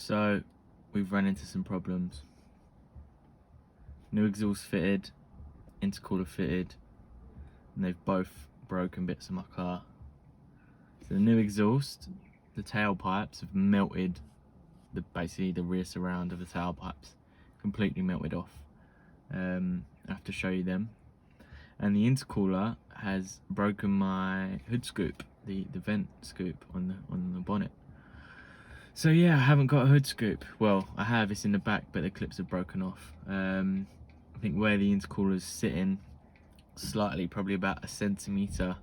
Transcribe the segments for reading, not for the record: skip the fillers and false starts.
So we've run into some problems. New exhaust fitted, intercooler fitted, and they've both broken bits of my car. So the new exhaust, the tailpipes have melted, basically the rear surround of the tailpipes completely melted off. I have to show you them. And the intercooler has broken my hood scoop, the vent scoop on the bonnet. So yeah, I haven't got a hood scoop. Well, I have, it's in the back, but the clips have broken off. I think where the intercooler is sitting, slightly, probably about a centimetre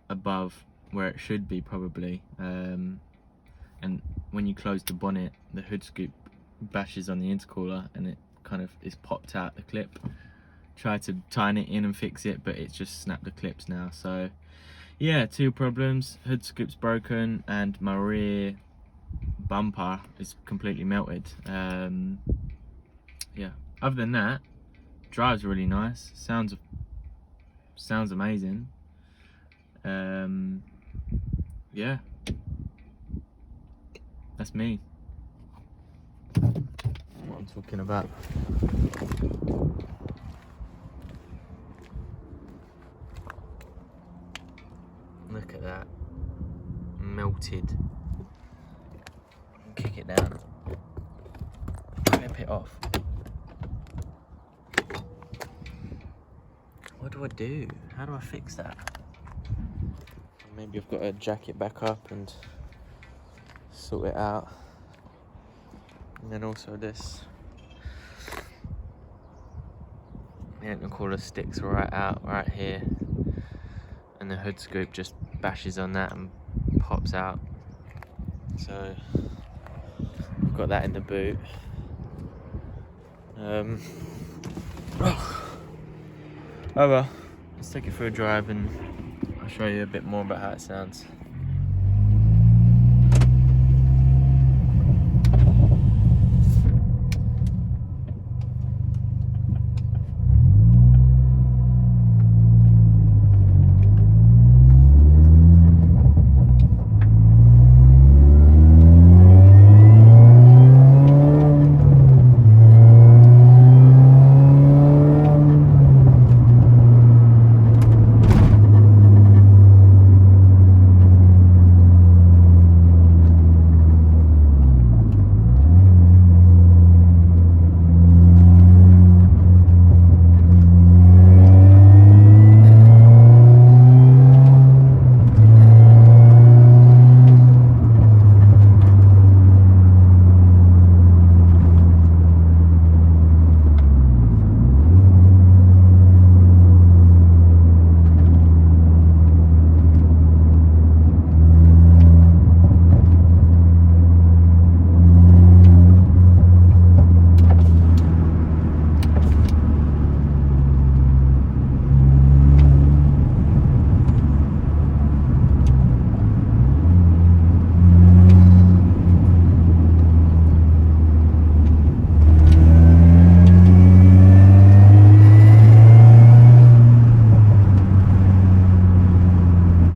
above where it should be probably. And when you close the bonnet, the hood scoop bashes on the intercooler and it kind of is popped out the clip. Tried to tighten it in and fix it, but it's just snapped the clips now. So yeah, two problems. Hood scoop's broken and my rear bumper is completely melted. Yeah, other than that, drives really nice, sounds amazing. Yeah, that's me. What I'm talking about. Look at that, melted. Kick it down, clip it off. What do I do? How do I fix that? Maybe I've got to jack it back up and sort it out. And then also this, the intercooler sticks right out right here, and the hood scoop just bashes on that and pops out. So I've got that in the boot. Oh well, let's take it for a drive and I'll show you a bit more about how it sounds.